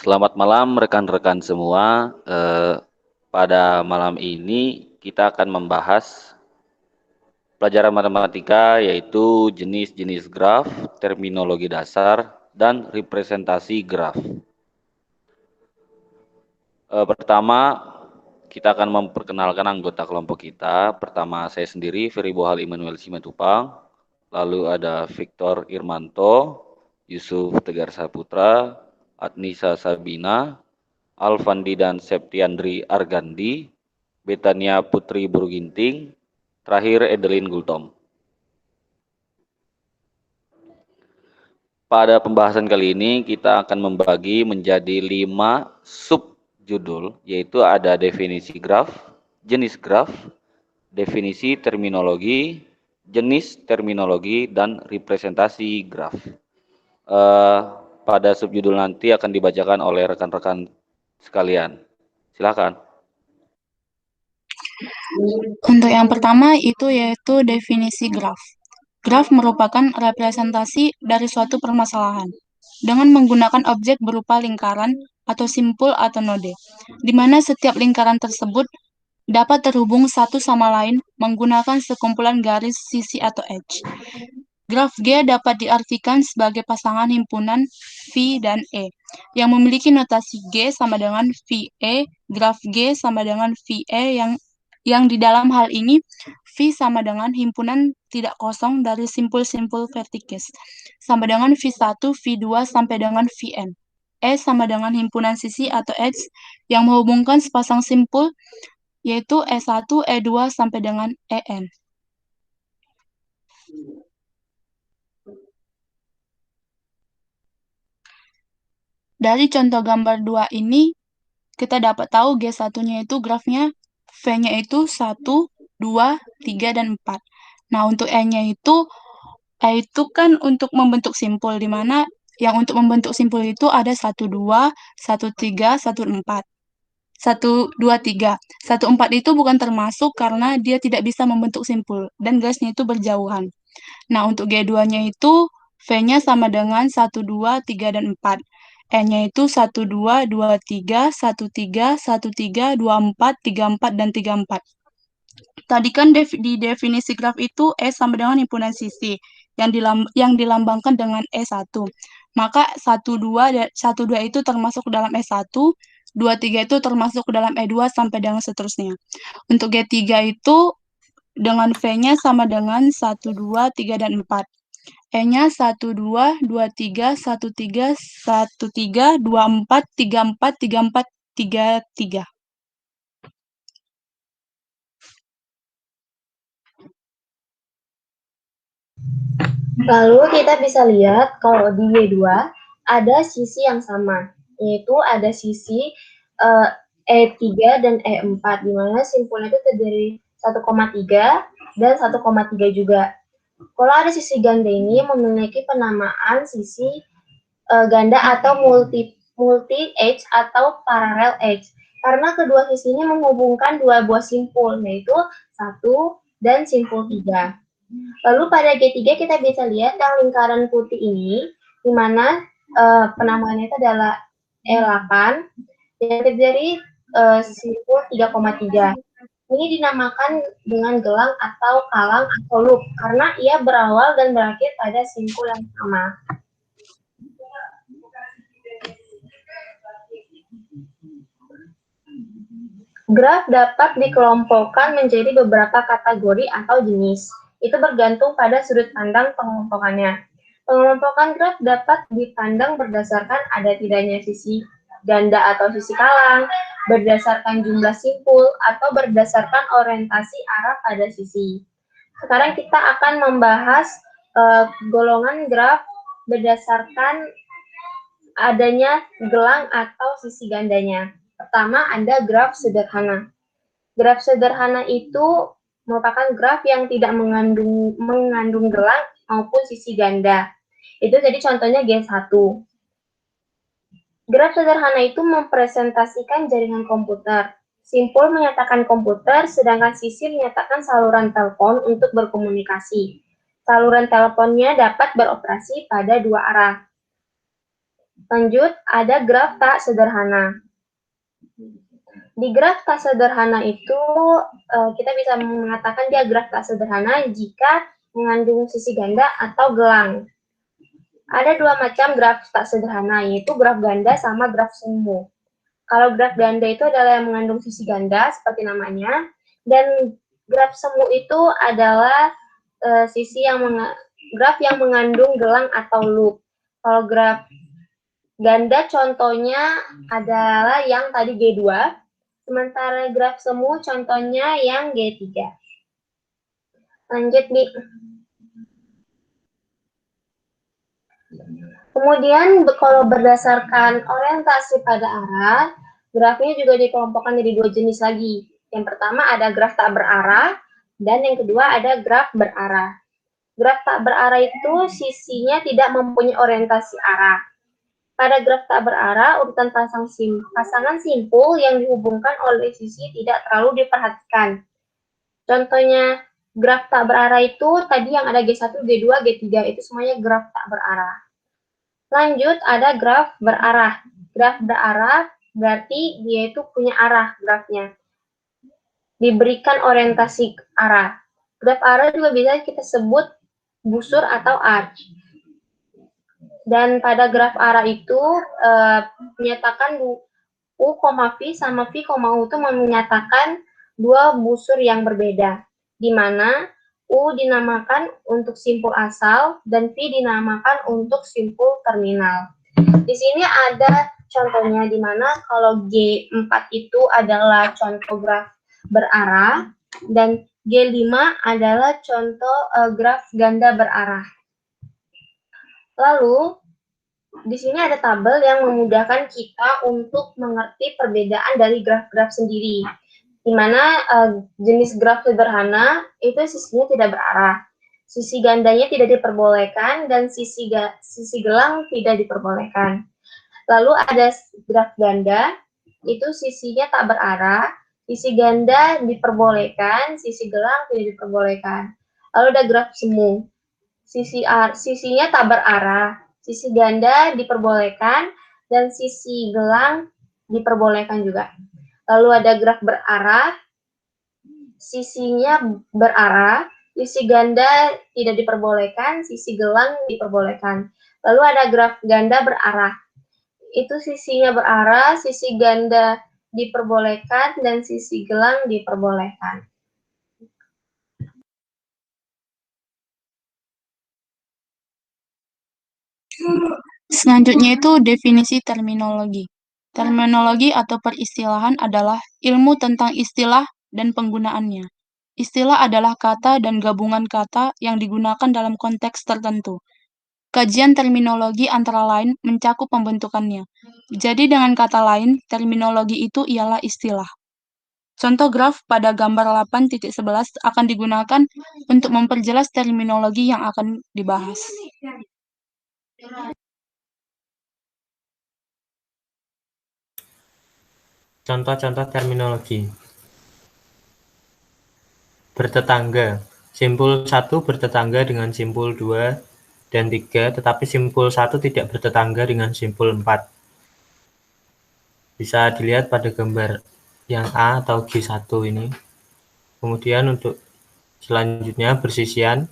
Selamat malam rekan-rekan semua. Pada malam ini kita akan membahas pelajaran matematika yaitu jenis-jenis graf, terminologi dasar, dan representasi graf. Pertama, kita akan memperkenalkan anggota kelompok kita. Pertama, saya sendiri, Ferry Bohal Immanuel Simatupang. Lalu ada Victor Irmanto, Yusuf Tegar Saputra, Adnisa Sabina, Alfandi dan Septiandri Argandi, Betania Putri Burginting, terakhir Edelin Gultom. Pada pembahasan kali ini kita akan membagi menjadi 5 subjudul, yaitu ada definisi graf, jenis graf, definisi terminologi, jenis terminologi, dan representasi graf. Pada subjudul nanti akan dibacakan oleh rekan-rekan sekalian. Silakan. Untuk yang pertama itu yaitu definisi graf. Graf merupakan representasi dari suatu permasalahan dengan menggunakan objek berupa lingkaran atau simpul atau node, di mana setiap lingkaran tersebut dapat terhubung satu sama lain menggunakan sekumpulan garis sisi atau edge. Graf G dapat diartikan sebagai pasangan himpunan V dan E, yang memiliki notasi G sama dengan VE, graf G sama dengan VE yang di dalam hal ini V sama dengan himpunan tidak kosong dari simpul-simpul vertikes, sama dengan V1, V2 sampai dengan Vn. E sama dengan himpunan sisi atau edge yang menghubungkan sepasang simpul, yaitu E1, E2 sampai dengan En. Dari contoh gambar 2 ini, kita dapat tahu G1-nya itu grafnya V-nya itu 1, 2, 3, dan 4. Nah, untuk E-nya itu, E itu kan untuk membentuk simpul, di mana yang untuk membentuk simpul itu ada 1, 2, 1, 3, 1, 4. 1, 2, 3. 1, 4 itu bukan termasuk karena dia tidak bisa membentuk simpul, dan garisnya itu berjauhan. Nah, untuk G2-nya itu, V-nya sama dengan 1, 2, 3, dan 4. E-nya itu 1, 2, 2, 3, 1, 3, 1, 3, 2, 4, 3, 4, dan 3, 4. Tadi kan di definisi graf itu E sama dengan himpunan sisi yang dilambangkan dengan E1. Maka 1, 2 itu termasuk ke dalam E1, 2, 3 itu termasuk ke dalam E2 sampai dengan seterusnya. Untuk G3 itu dengan V-nya sama dengan 1, 2, 3, dan 4. E-nya 1, 2, 2, 3, 1, 3, 1, 3, 2, 4, 3, 4, 3, 4, 3, 3. Lalu kita bisa lihat kalau di Y2 ada sisi yang sama, yaitu ada sisi E3 dan E4, di mana simpulnya itu terdiri 1,3 dan 1,3 juga. Kalau ada sisi ganda ini memiliki penamaan sisi ganda atau multi edge atau parallel edge, karena kedua sisi ini menghubungkan dua buah simpul, yaitu 1 dan simpul 3. Lalu pada G3 kita bisa lihat yang lingkaran putih ini, di mana penamaannya itu adalah E8, yang terdiri simpul 3,3. Ini dinamakan dengan gelang atau kalang atau loop, karena ia berawal dan berakhir pada simpul yang sama. Graf dapat dikelompokkan menjadi beberapa kategori atau jenis. Itu bergantung pada sudut pandang pengelompokannya. Pengelompokan graf dapat dipandang berdasarkan ada tidaknya sisi ganda atau sisi kalang, berdasarkan jumlah simpul, atau berdasarkan orientasi arah pada sisi. Sekarang kita akan membahas golongan graf berdasarkan adanya gelang atau sisi gandanya. Pertama, ada graf sederhana. Graf sederhana itu merupakan graf yang tidak mengandung gelang maupun sisi ganda. Itu jadi contohnya G1. Graf sederhana itu mempresentasikan jaringan komputer. Simpul menyatakan komputer, sedangkan sisi menyatakan saluran telepon untuk berkomunikasi. Saluran teleponnya dapat beroperasi pada dua arah. Lanjut, ada graf tak sederhana. Di graf tak sederhana itu, kita bisa mengatakan dia graf tak sederhana jika mengandung sisi ganda atau gelang. Ada dua macam graf tak sederhana, yaitu graf ganda sama graf semu. Kalau graf ganda itu adalah yang mengandung sisi ganda, seperti namanya, dan graf semu itu adalah graf yang mengandung gelang atau loop. Kalau graf ganda contohnya adalah yang tadi G2, sementara graf semu contohnya yang G3. Lanjut, Bi. Kemudian kalau berdasarkan orientasi pada arah, grafnya juga dikelompokkan jadi dua jenis lagi. Yang pertama ada graf tak berarah, dan yang kedua ada graf berarah. Graf tak berarah itu sisinya tidak mempunyai orientasi arah. Pada graf tak berarah, urutan pasangan simpul yang dihubungkan oleh sisi tidak terlalu diperhatikan. Contohnya graf tak berarah itu tadi yang ada G1, G2, G3, itu semuanya graf tak berarah. Lanjut, ada graf berarah. Graf berarah berarti dia itu punya arah grafnya. Diberikan orientasi arah. Graf arah juga bisa kita sebut busur atau arch. Dan pada graf arah itu menyatakan U, V sama V, U itu menyatakan dua busur yang berbeda, di mana U dinamakan untuk simpul asal dan V dinamakan untuk simpul terminal. Di sini ada contohnya di mana kalau G4 itu adalah contoh graf berarah dan G5 adalah contoh graf ganda berarah. Lalu, di sini ada tabel yang memudahkan kita untuk mengerti perbedaan dari graf-graf sendiri. Di mana jenis graf sederhana itu sisinya tidak berarah. Sisi gandanya tidak diperbolehkan dan sisi gelang tidak diperbolehkan. Lalu ada graf ganda, itu sisinya tak berarah, sisi ganda diperbolehkan, sisi gelang tidak diperbolehkan. Lalu ada graf semu. Sisinya tak berarah, sisi ganda diperbolehkan, dan sisi gelang diperbolehkan juga. Lalu ada graf berarah, sisinya berarah, sisi ganda tidak diperbolehkan, sisi gelang diperbolehkan. Lalu ada graf ganda berarah, itu sisinya berarah, sisi ganda diperbolehkan, dan sisi gelang diperbolehkan. Selanjutnya itu definisi terminologi. Terminologi atau peristilahan adalah ilmu tentang istilah dan penggunaannya. Istilah adalah kata dan gabungan kata yang digunakan dalam konteks tertentu. Kajian terminologi antara lain mencakup pembentukannya. Jadi dengan kata lain, terminologi itu ialah istilah. Contoh graf pada gambar 8.11 akan digunakan untuk memperjelas terminologi yang akan dibahas. Contoh-contoh terminologi. Bertetangga. Simpul 1 bertetangga dengan simpul 2 dan 3, tetapi simpul 1 tidak bertetangga dengan simpul 4. Bisa dilihat pada gambar yang A atau G1 ini. Kemudian untuk selanjutnya bersisian.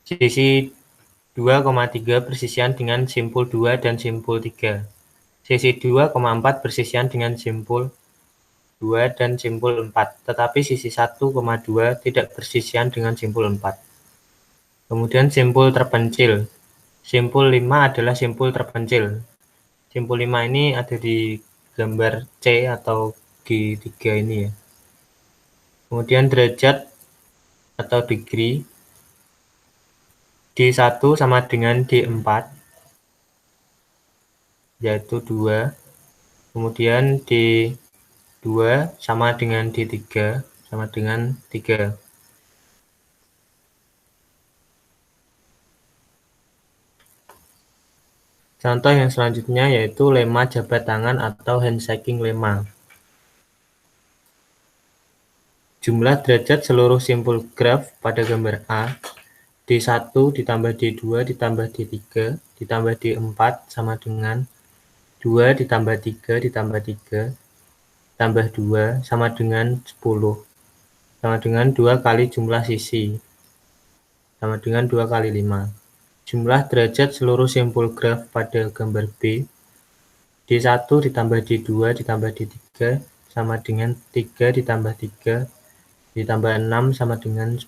Sisi 2,3 bersisian dengan simpul 2 dan simpul 3. Sisi 2,4 bersisian dengan simpul 2 dan simpul 4, tetapi sisi 1,2 tidak bersisian dengan simpul 4. Kemudian simpul terpencil. Simpul 5 adalah simpul terpencil. Simpul 5 ini ada di gambar C atau G3 ini ya. Kemudian derajat atau degree. D1 sama dengan D4, yaitu 2. Kemudian D2 sama dengan D3, sama dengan 3. Contoh yang selanjutnya yaitu lemma jabat tangan atau handshaking lemma. Jumlah derajat seluruh simpul graf pada gambar A D1 ditambah D2 ditambah D3 ditambah D4 sama dengan 2 ditambah 3 ditambah 3 tambah 2 sama dengan 10. Sama dengan 2 kali jumlah sisi. Sama dengan 2 kali 5. Jumlah derajat seluruh simpul graf pada gambar B. D1 ditambah D2 ditambah D3 sama dengan 3 ditambah 3 ditambah 6 sama dengan 10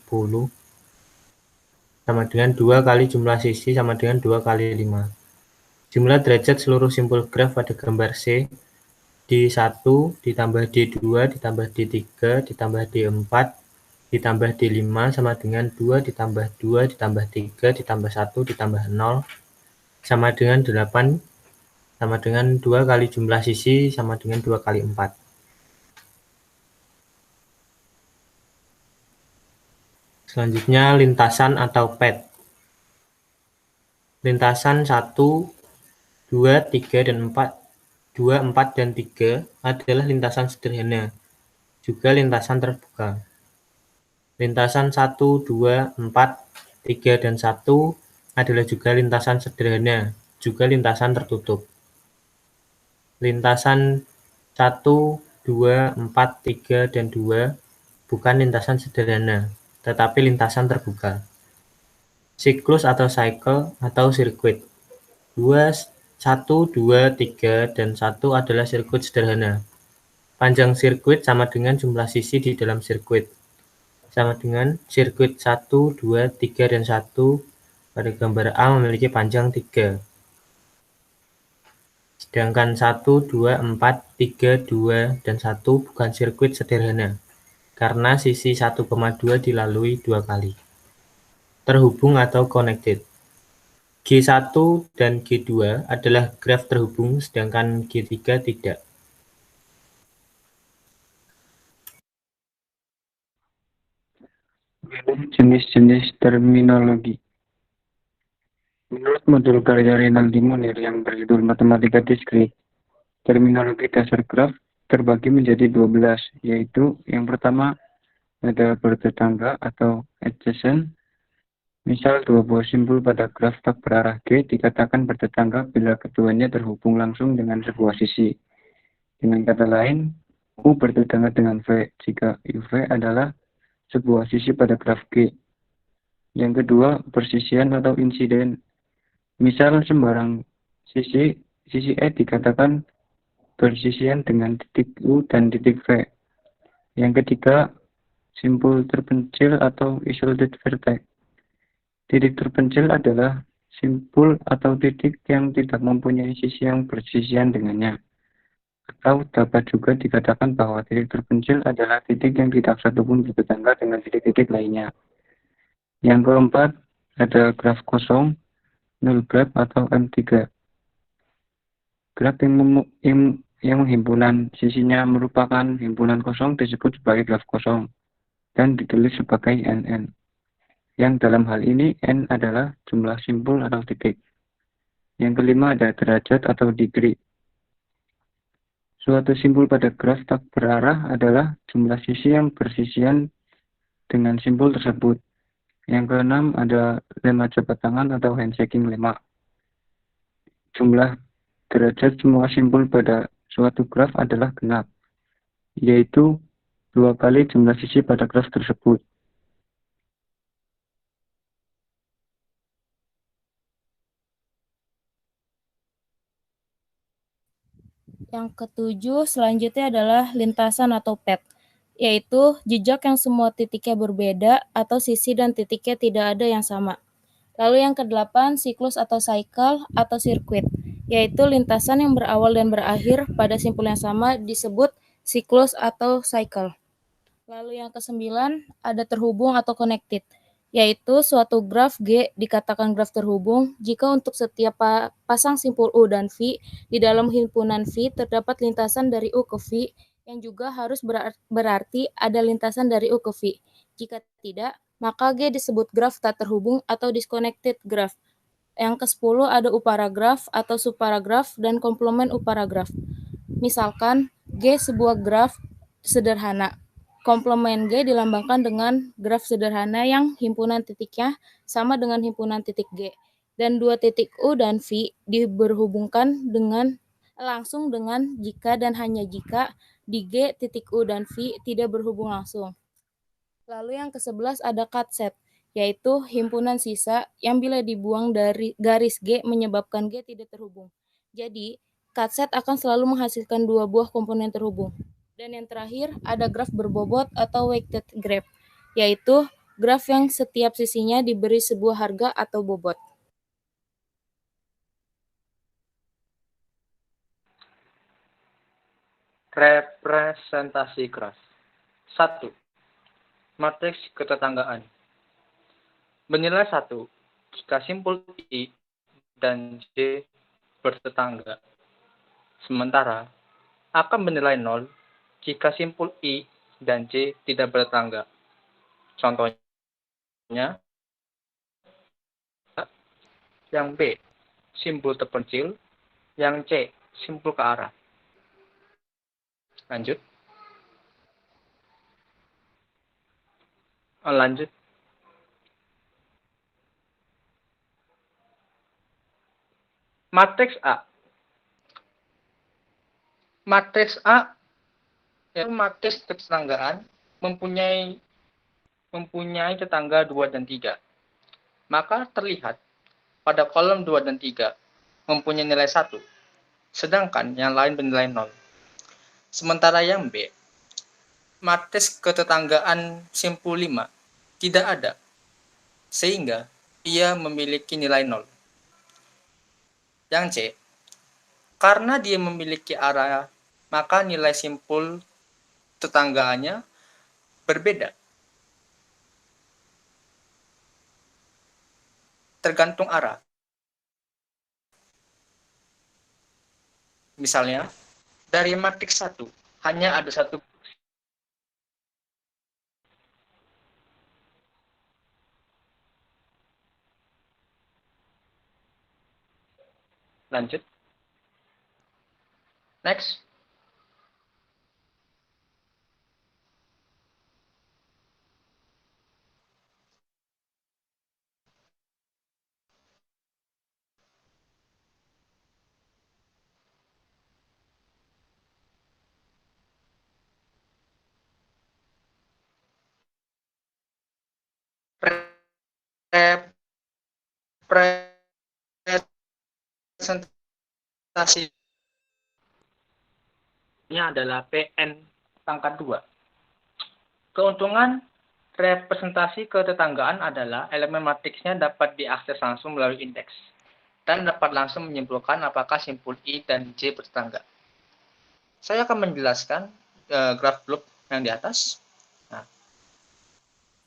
sama dengan 2 kali jumlah sisi sama dengan 2 kali 5. Jumlah derajat seluruh simpul graf pada gambar C. D1 ditambah D2 ditambah D3 ditambah D4 ditambah D5 sama dengan 2 ditambah 2 ditambah 3 ditambah 1 ditambah 0 sama dengan 8 sama dengan 2 kali jumlah sisi sama dengan 2 kali 4. Selanjutnya lintasan atau pad. Lintasan 1, 2, 3, dan 4. 2, 4, dan 3 adalah lintasan sederhana, juga lintasan terbuka. Lintasan 1, 2, 4, 3, dan 1 adalah juga lintasan sederhana, juga lintasan tertutup. Lintasan 1, 2, 4, 3, dan 2 bukan lintasan sederhana, tetapi lintasan terbuka. Siklus atau cycle atau sirkuit. 1, 2, 3, dan 1 adalah sirkuit sederhana. Panjang sirkuit sama dengan jumlah sisi di dalam sirkuit. Sama dengan sirkuit 1, 2, 3, dan 1 pada gambar A memiliki panjang 3. Sedangkan 1, 2, 4, 3, 2, dan 1 bukan sirkuit sederhana, karena sisi 1,2 dilalui 2 kali. Terhubung atau connected. G1 dan G2 adalah graf terhubung, sedangkan G3 tidak. Jenis-jenis terminologi. Menurut modul karya Rinaldi Munir yang berjudul Matematika Diskrit, terminologi dasar graf terbagi menjadi 12, yaitu yang pertama ada bertetangga atau adjacent. Misal dua buah simpul pada graf tak berarah G dikatakan bertetangga bila keduanya terhubung langsung dengan sebuah sisi. Dengan kata lain, U bertetangga dengan V jika UV adalah sebuah sisi pada graf G. Yang kedua, persisian atau insiden. Misal sembarang sisi E dikatakan bersisian dengan titik U dan titik V. Yang ketiga, simpul terpencil atau isolated vertex. Titik terpencil adalah simpul atau titik yang tidak mempunyai sisi yang bersisian dengannya. Atau dapat juga dikatakan bahwa titik terpencil adalah titik yang tidak satupun bertetangga dengan titik-titik lainnya. Yang keempat, ada graf kosong, null graf atau M3. Graf yang himpunan sisinya merupakan himpunan kosong disebut sebagai graf kosong dan ditulis sebagai NN. Yang dalam hal ini N adalah jumlah simpul atau titik. Yang kelima ada derajat atau degree. Suatu simpul pada graf tak berarah adalah jumlah sisi yang bersisian dengan simpul tersebut. Yang keenam ada lemma jabat tangan atau handshaking lemma. Jumlah derajat semua simpul pada suatu graf adalah genap, yaitu 2 kali jumlah sisi pada graf tersebut. Yang ketujuh selanjutnya adalah lintasan atau pad, yaitu jejak yang semua titiknya berbeda atau sisi dan titiknya tidak ada yang sama. Lalu yang kedelapan, siklus atau cycle atau sirkuit, yaitu lintasan yang berawal dan berakhir pada simpul yang sama disebut siklus atau cycle. Lalu yang kesembilan, ada terhubung atau connected, yaitu suatu graf G dikatakan graf terhubung jika untuk setiap pasang simpul U dan V di dalam himpunan V terdapat lintasan dari U ke V yang juga harus berarti ada lintasan dari U ke V. Jika tidak, maka G disebut graf tak terhubung atau disconnected graph. Yang ke-10 ada uparagraf atau subparagraf dan komplement uparagraf. Misalkan G sebuah graf sederhana. Komplement G dilambangkan dengan graf sederhana yang himpunan titiknya sama dengan himpunan titik G. Dan dua titik U dan V diberhubungkan langsung dengan jika dan hanya jika di G titik U dan V tidak berhubung langsung. Lalu yang ke-11 ada cut set, yaitu himpunan sisa yang bila dibuang dari garis G menyebabkan G tidak terhubung. Jadi, cut set akan selalu menghasilkan dua buah komponen terhubung. Dan yang terakhir ada graf berbobot atau weighted graph, yaitu graf yang setiap sisinya diberi sebuah harga atau bobot. Representasi graf. 1. Matriks ketetanggaan. Bernilai 1 jika simpul I dan J bertetangga. Sementara akan bernilai 0 jika simpul I dan J tidak bertetangga. Contohnya, yang B simpul terpencil, yang C simpul ke arah. Lanjut. Matriks A. Matriks A yaitu matriks ketetanggaan mempunyai tetangga 2 dan 3. Maka terlihat pada kolom 2 dan 3 mempunyai nilai 1, sedangkan yang lain bernilai 0. Sementara yang B, matriks ketetanggaan simpul 5 tidak ada, sehingga ia memiliki nilai 0. Yang C, karena dia memiliki arah, maka nilai simpul tetanggaannya berbeda. Tergantung arah. Misalnya, dari matriks 1 hanya ada satu. Lanjut. Next. Representasi ini adalah PN pangkat 2. Keuntungan representasi ketetanggaan adalah elemen matriksnya dapat diakses langsung melalui indeks dan dapat langsung menyimpulkan apakah simpul I dan J bertetangga. Saya akan menjelaskan graf loop yang di atas. Nah,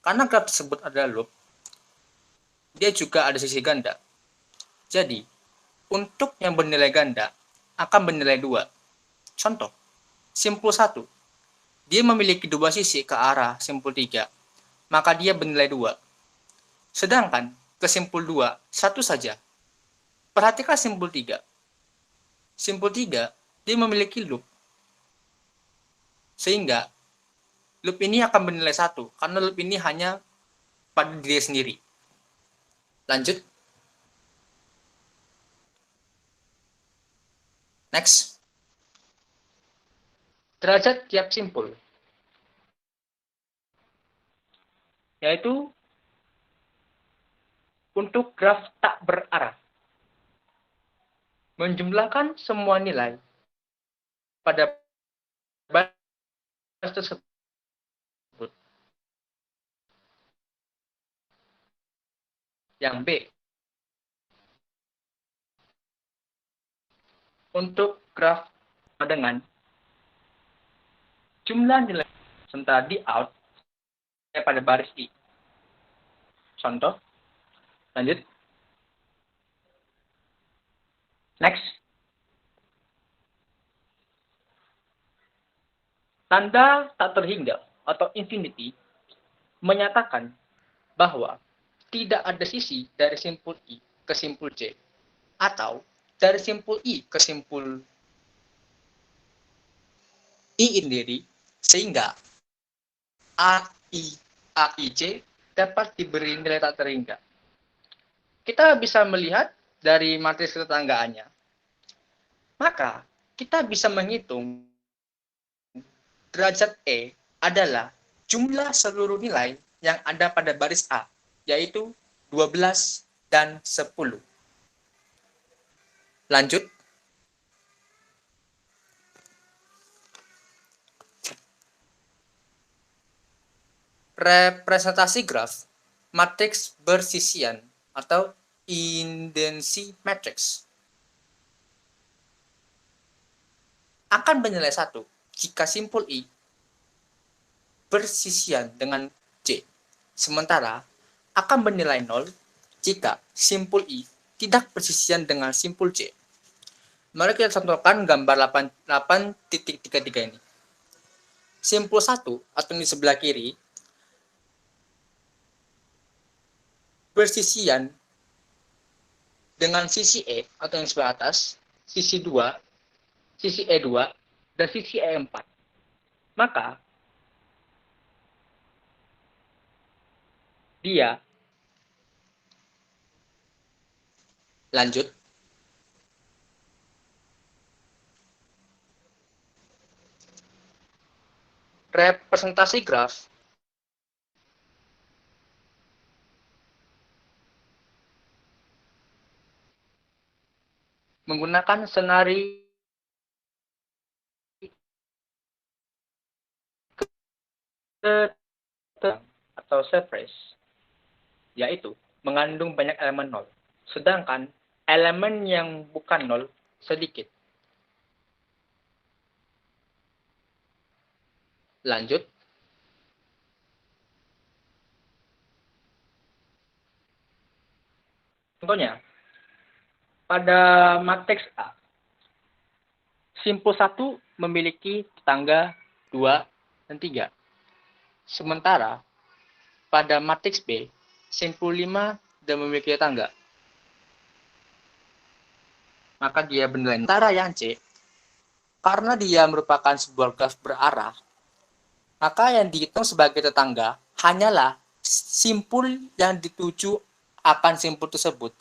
karena graf tersebut adalah loop, dia juga ada sisi ganda. Jadi, untuk yang bernilai ganda akan bernilai 2. Contoh, simpul 1. Dia memiliki dua sisi ke arah simpul 3, maka dia bernilai 2. Sedangkan ke simpul 2, satu saja. Perhatikan simpul 3. Simpul 3, dia memiliki loop. Sehingga loop ini akan bernilai 1, karena loop ini hanya pada diri sendiri. Lanjut. Next. Derajat tiap simpul, yaitu untuk graf tak berarah. Menjumlahkan semua nilai pada baris tersebut. Yang B, untuk graf dengan jumlah nilai sementara di out pada baris I. Contoh, lanjut. Next. Tanda tak terhingga atau infinity menyatakan bahwa tidak ada sisi dari simpul I ke simpul J atau dari simpul I ke simpul I sendiri, sehingga AIC dapat diberi nilai tak terhingga. Kita bisa melihat dari matriks ketetanggaannya. Maka, kita bisa menghitung derajat E adalah jumlah seluruh nilai yang ada pada baris A, yaitu 12 dan 10. Lanjut. Representasi graf matriks bersisian atau indensi matrix akan bernilai 1 jika simpul I bersisian dengan J, sementara akan bernilai 0 jika simpul I tidak bersisian dengan simpul J. Mari kita contohkan gambar 8.33 ini. Simpul 1 atau di sebelah kiri bersisian dengan sisi E atau yang sebelah atas, sisi 2, sisi E2, dan sisi E4. Maka, dia lanjut. Representasi graf menggunakan senario atau surface, yaitu mengandung banyak elemen nol, sedangkan elemen yang bukan nol sedikit. Lanjut. Contohnya, pada matriks A, simpul 1 memiliki tetangga 2 dan 3. Sementara pada matriks B, simpul 5 dan memiliki tetangga. Maka dia bernilai. Sementara yang C, karena dia merupakan sebuah graf berarah, maka yang dihitung sebagai tetangga hanyalah simpul yang dituju akan simpul tersebut.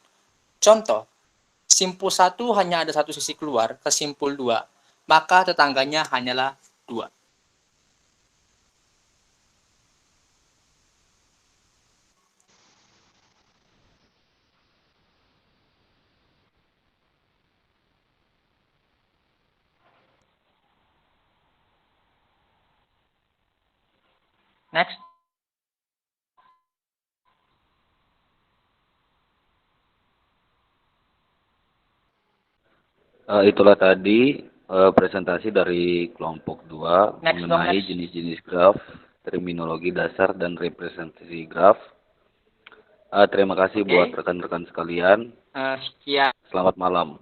Contoh, simpul 1 hanya ada satu sisi keluar ke simpul 2, maka tetangganya hanyalah 2. Next. Itulah tadi presentasi dari kelompok 2 mengenai jenis-jenis graf, terminologi dasar, dan representasi graf. Terima kasih buat rekan-rekan sekalian. Sekian. Selamat malam.